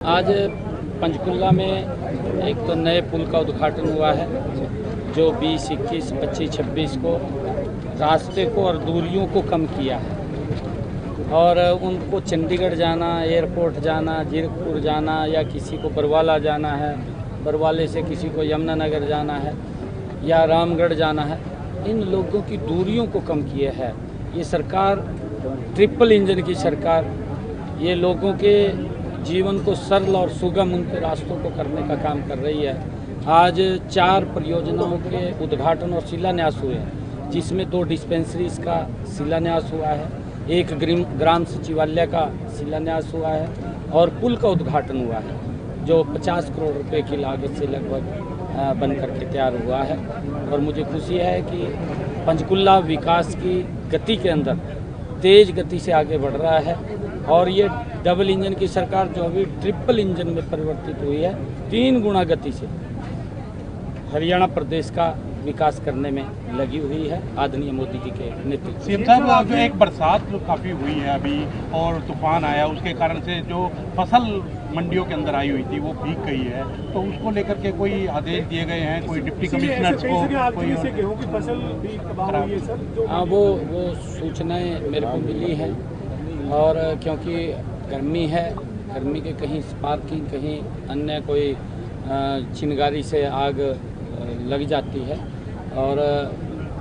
आज पंचकुला में एक तो नए पुल का उद्घाटन हुआ है जो 20, 21, 25, 26 को रास्ते को और दूरियों को कम किया है और उनको चंडीगढ़ जाना, एयरपोर्ट जाना, जीरकपुर जाना या किसी को बरवाला जाना है, बरवाले से किसी को यमुनानगर जाना है या रामगढ़ जाना है, इन लोगों की दूरियों को कम किया है। ये सरकार ट्रिपल इंजन की सरकार ये लोगों के जीवन को सरल और सुगम उनके रास्तों को करने का काम कर रही है। आज 4 परियोजनाओं के उद्घाटन और शिलान्यास हुए हैं, जिसमें 2 डिस्पेंसरीज का शिलान्यास हुआ है, 1 ग्राम सचिवालय का शिलान्यास हुआ है और पुल का उद्घाटन हुआ है जो 50 करोड़ रुपए की लागत से लगभग बन करके तैयार हुआ है। और मुझे खुशी है कि पंचकुला विकास की गति के अंदर तेज गति से आगे बढ़ रहा है और ये डबल इंजन की सरकार जो अभी ट्रिपल इंजन में परिवर्तित हुई है, 3 गुना गति से हरियाणा प्रदेश का विकास करने में लगी हुई है आदरणीय मोदी जी के नेतृत्व। सीएम साहब, जो एक बरसात काफ़ी हुई है अभी और तूफान आया, उसके कारण से जो फसल मंडियों के अंदर आई हुई थी वो भीग गई है, तो उसको लेकर के कोई आदेश दिए गए हैं, कोई डिप्टी कमिश्नर्स को कोई गेहूं की फसल भी तबाह हुई है सर? हाँ, वो सूचनाएं मेरे को मिली हैं और क्योंकि गर्मी है, गर्मी के कहीं स्पार्किंग कहीं अन्य कोई चिंगारी से आग लग जाती है और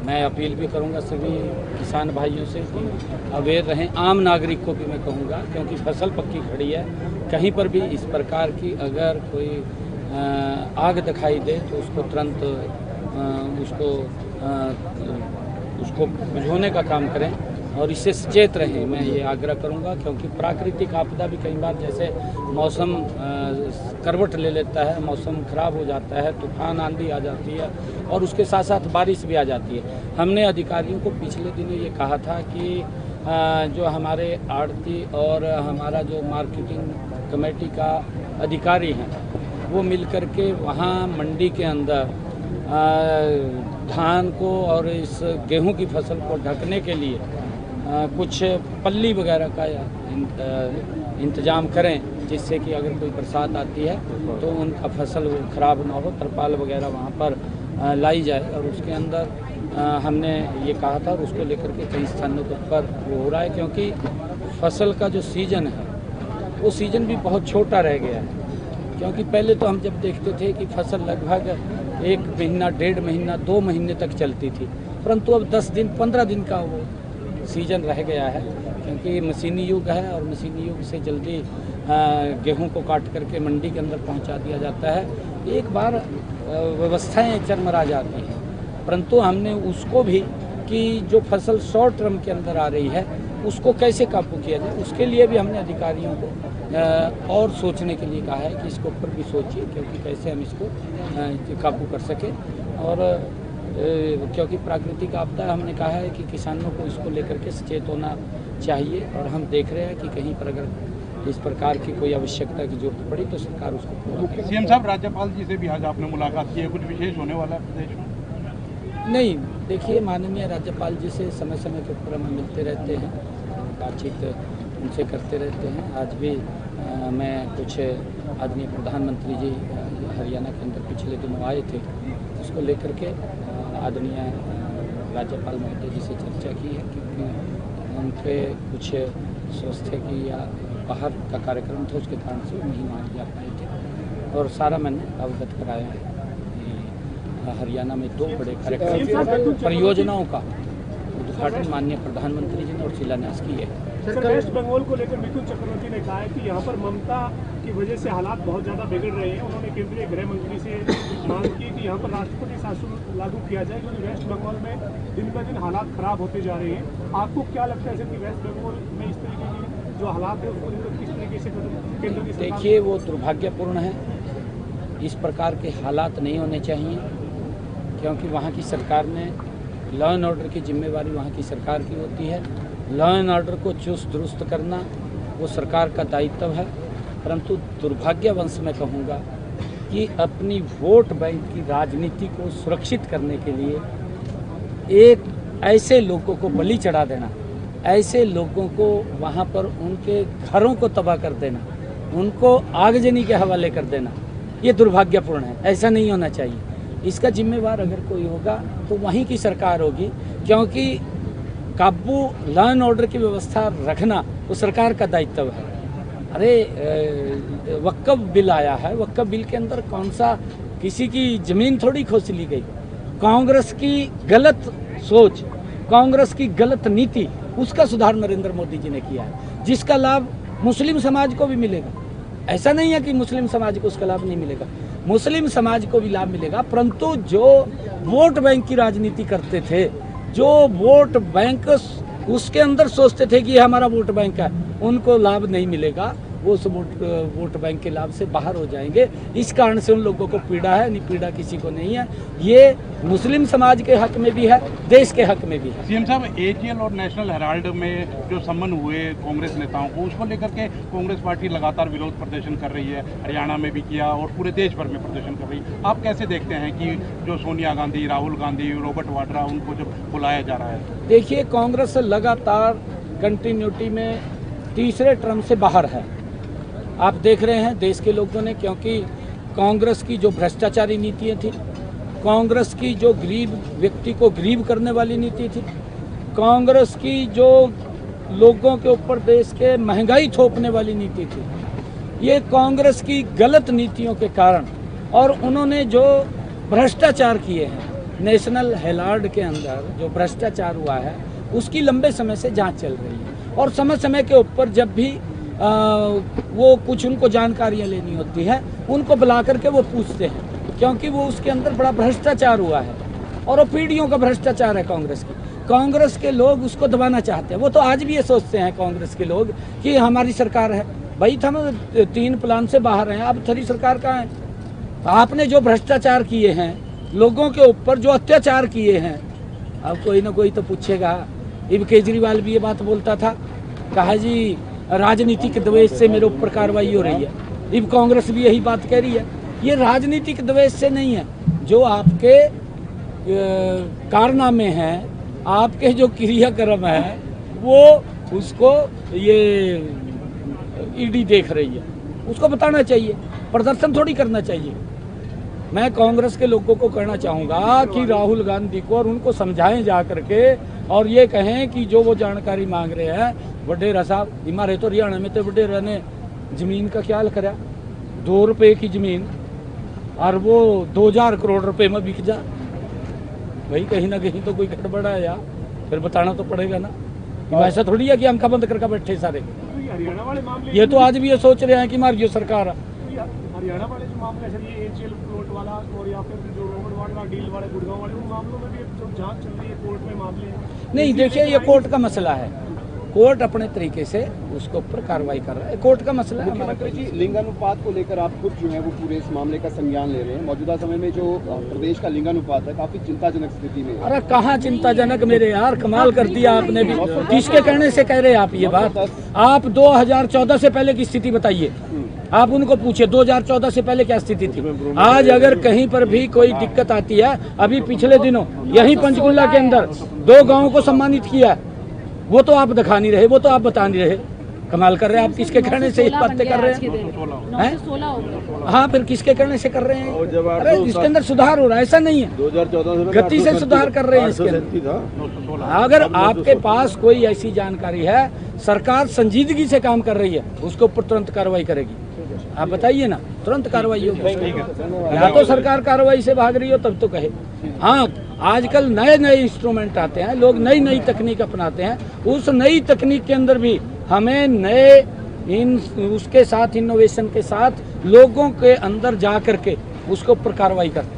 मैं अपील भी करूंगा सभी किसान भाइयों से कि अवेयर रहें। आम नागरिक को भी मैं कहूंगा, क्योंकि फसल पक्की खड़ी है, कहीं पर भी इस प्रकार की अगर कोई आग दिखाई दे तो उसको तुरंत उसको बुझाने का काम करें और इससे सचेत रहें। मैं ये आग्रह करूंगा, क्योंकि प्राकृतिक आपदा भी कई बार जैसे मौसम करवट ले लेता है, मौसम खराब हो जाता है, तूफान आंधी आ जाती है और उसके साथ साथ बारिश भी आ जाती है। हमने अधिकारियों को पिछले दिनों ये कहा था कि जो हमारे आड़ती और हमारा जो मार्केटिंग कमेटी का अधिकारी हैं वो मिल कर के वहाँ मंडी के अंदर धान को और इस गेहूं की फसल को ढकने के लिए कुछ पल्ली वगैरह का इंतजाम करें, जिससे कि अगर कोई बरसात आती है तो उनका फसल ख़राब ना हो, तरपाल वगैरह वहाँ पर लाई जाए। और उसके अंदर हमने ये कहा था और उसको लेकर के कई स्थानों पर वो हो रहा है, क्योंकि फसल का जो सीज़न है वो सीज़न भी बहुत छोटा रह गया है। क्योंकि पहले तो हम जब देखते थे कि फसल लगभग 1 महीना, 1.5 महीना, 2 महीने तक चलती थी, परंतु अब 10 दिन, 15 दिन का वो सीजन रह गया है, क्योंकि मशीनी युग है और मशीनी युग से जल्दी गेहूं को काट करके मंडी के अंदर पहुंचा दिया जाता है। एक बार व्यवस्थाएं चरमरा जाती हैं, परंतु हमने उसको भी कि जो फसल शॉर्ट टर्म के अंदर आ रही है उसको कैसे काबू किया जाए, उसके लिए भी हमने अधिकारियों को और सोचने के लिए कहा है कि इसके ऊपर भी सोचिए, क्योंकि कैसे हम इसको काबू कर सकें। और क्योंकि प्राकृतिक आपदा हमने कहा है कि किसानों को इसको लेकर के सचेत होना चाहिए और हम देख रहे हैं कि कहीं पर अगर इस प्रकार की कोई आवश्यकता की जरूरत पड़ी तो सरकार उसको पूरा करेगी। सीएम साहब, राज्यपाल जी से भी आज आपने मुलाकात की है, कुछ विशेष होने वाला है प्रदेश में? नहीं, देखिए, माननीय राज्यपाल जी से समय समय के ऊपर हम मिलते रहते हैं, बातचीत उनसे करते रहते हैं। आज भी मैं कुछ आदरणीय प्रधानमंत्री जी हरियाणा के अंदर पिछले दिनों आए थे, उसको लेकर के आदरणीय राज्यपाल महोदय जी से चर्चा की है, क्योंकि उनके कुछ स्वास्थ्य की या बाहर का कार्यक्रम था, उसके कारण से नहीं वहाँ जा पाए थे और सारा मैंने अवगत कराया है। हरियाणा में 2 बड़े कार्यक्रम परियोजनाओं का उद्घाटन माननीय प्रधानमंत्री जी ने और शिलान्यास की है। वेस्ट बंगाल को लेकर मिथुन चक्रवर्ती ने कहा है कि यहाँ पर ममता की वजह से हालात बहुत ज़्यादा बिगड़ रहे हैं। उन्होंने केंद्रीय गृह मंत्री से मांग की कि यहाँ पर राष्ट्रपति शासन लागू किया जाए, क्योंकि वेस्ट बंगाल में दिन ब दिन हालात खराब होते जा रहे हैं। आपको क्या लगता है सर कि वेस्ट बंगाल में इस तरीके की जो हालात है उसको लेकर किस तरीके से केंद्र की? देखिए, वो दुर्भाग्यपूर्ण है, इस प्रकार के हालात नहीं होने चाहिए, क्योंकि वहाँ की सरकार ने लॉ एंड ऑर्डर की जिम्मेवारी वहाँ की सरकार की होती है। लॉ एंड ऑर्डर को चुस्त दुरुस्त करना वो सरकार का दायित्व है, परंतु दुर्भाग्यवश मैं कहूँगा कि अपनी वोट बैंक की राजनीति को सुरक्षित करने के लिए एक ऐसे लोगों को बलि चढ़ा देना, ऐसे लोगों को वहाँ पर उनके घरों को तबाह कर देना, उनको आगजनी के हवाले कर देना, ये दुर्भाग्यपूर्ण है। ऐसा नहीं होना चाहिए। इसका जिम्मेवार अगर कोई होगा तो वहीं की सरकार होगी, क्योंकि काबू लॉ एंड ऑर्डर की व्यवस्था रखना वो सरकार का दायित्व है। अरे वक्फ बिल आया है, वक्फ बिल के अंदर कौन सा किसी की ज़मीन थोड़ी खोस ली गई। कांग्रेस की गलत सोच, कांग्रेस की गलत नीति, उसका सुधार नरेंद्र मोदी जी ने किया है, जिसका लाभ मुस्लिम समाज को भी मिलेगा। ऐसा नहीं है कि मुस्लिम समाज को उसका लाभ नहीं मिलेगा, मुस्लिम समाज को भी लाभ मिलेगा। परंतु जो वोट बैंक की राजनीति करते थे, जो वोट बैंक उसके अंदर सोचते थे कि ये हमारा वोट बैंक है, उनको लाभ नहीं मिलेगा। वो उस वोट बैंक के लाभ से बाहर हो जाएंगे। इस कारण से उन लोगों को पीड़ा है, नहीं पीड़ा किसी को नहीं है। ये मुस्लिम समाज के हक में भी है, देश के हक में भी है। सीएम साहब, एजीएल और नेशनल हेराल्ड में जो सम्मन हुए कांग्रेस नेताओं को, उसको लेकर के कांग्रेस पार्टी लगातार विरोध प्रदर्शन कर रही है। हरियाणा में भी किया और पूरे देश भर में प्रदर्शन कर रही है। आप कैसे देखते हैं कि जो सोनिया गांधी, राहुल गांधी, रॉबर्ट वाड्रा, उनको जब बुलाया जा रहा है? देखिए, कांग्रेस लगातार कंटिन्यूटी में तीसरे टर्म से बाहर है। आप देख रहे हैं देश के लोगों ने, क्योंकि कांग्रेस की जो भ्रष्टाचारी नीतियाँ थी, कांग्रेस की जो गरीब व्यक्ति को गरीब करने वाली नीति थी, कांग्रेस की जो लोगों के ऊपर देश के महंगाई थोपने वाली नीति थी, ये कांग्रेस की गलत नीतियों के कारण, और उन्होंने जो भ्रष्टाचार किए हैं, नेशनल हेराल्ड के अंदर जो भ्रष्टाचार हुआ है उसकी लंबे समय से जांच चल रही है। और समय समय के ऊपर जब भी वो कुछ उनको जानकारियाँ लेनी होती है, उनको बुला करके वो पूछते हैं, क्योंकि वो उसके अंदर बड़ा भ्रष्टाचार हुआ है और वो पीढ़ियों का भ्रष्टाचार है कांग्रेस की। कांग्रेस के लोग उसको दबाना चाहते हैं। वो तो आज भी ये सोचते हैं कांग्रेस के लोग कि हमारी सरकार है। भाई, हम 3 प्लान से बाहर हैं, अब थरी सरकार कहाँ है? आपने जो भ्रष्टाचार किए हैं, लोगों के ऊपर जो अत्याचार किए हैं, अब कोई ना कोई तो पूछेगा। इब केजरीवाल भी ये बात बोलता था, कहा जी राजनीतिक द्वेष से मेरे ऊपर कार्रवाई हो रही है। इब कांग्रेस भी यही बात कह रही है। ये राजनीतिक द्वेष से नहीं है, जो आपके कारनामे हैं, आपके जो क्रियाक्रम है, वो उसको ये ईडी देख रही है, उसको बताना चाहिए, प्रदर्शन थोड़ी करना चाहिए। मैं कांग्रेस के लोगों को कहना चाहूँगा कि राहुल गांधी को और उनको समझाएं जा करके, और ये कहें कि जो वो जानकारी मांग रहे हैं, वडेरा साहब हमारे तो हरियाणा में तो वडेरा ने ज़मीन का ख्याल करा, 2 रुपये की ज़मीन और वो 2000 करोड़ रुपए में बिक जा। भाई, कहीं ना कहीं तो कोई गड़बड़ है यार, फिर बताना तो पड़ेगा ना। ऐसा थोड़ी है कि अंका बंद करके बैठे सारे। हरियाणा वाले मामले, ये तो आज भी ये सोच रहे हैं कि हमारी जो सरकार है। हरियाणा वाले जो मामले सर, ये एजीएल प्लॉट वाला और या फिर जो रॉबर्ट वाड्रा डील वाले, गुड़गांव वाले, उन मामलों में भी जो जांच चल रही है कोर्ट में मामले। नहीं, देखिए, ये कोर्ट का मसला है। कोर्ट अपने तरीके से उसके ऊपर कार्रवाई कर रहा है, कोर्ट का मसला है। मुख्यमंत्री जी, लिंगानुपात को लेकर आप खुद जो है वो पूरे इस मामले का संज्ञान ले रहे हैं। मौजूदा समय में जो प्रदेश का लिंगानुपात है काफी चिंताजनक स्थिति में है। अरे कहाँ चिंताजनक मेरे यार, कमाल कर दिया आपने भी। किसके कहने से कह रहे हैं आप ये बात? आप 2014 से पहले की स्थिति बताइए, आप उनको पूछिए 2014 से पहले क्या स्थिति थी। आज अगर कहीं पर भी कोई दिक्कत आती है, अभी पिछले दिनों यही पंचकुला के अंदर 2 गाँवों को सम्मानित किया, वो तो आप दिखा नहीं रहे, वो तो आप बता नहीं रहे। कमाल कर रहे हैं आप, किसके कहने से ये बातें कर रहे हैं? हाँ, फिर किसके कहने से कर रहे हैं? अरे इसके अंदर सुधार हो रहा है, ऐसा नहीं है, 2014 गति से सुधार कर रहे हैं इसके अंदर। अगर आपके पास कोई ऐसी जानकारी है, सरकार संजीदगी से काम कर रही है, उसके ऊपर तुरंत कार्रवाई करेगी। आप बताइए ना, तुरंत कार्रवाई होगी। या तो सरकार कार्रवाई से भाग रही हो तब तो कहे। हाँ, आजकल नए नए इंस्ट्रूमेंट आते हैं, लोग नई नई तकनीक अपनाते हैं। उस नई तकनीक के अंदर भी हमें नए उसके साथ, इनोवेशन के साथ लोगों के अंदर जा करके उसके ऊपर कार्रवाई करते हैं।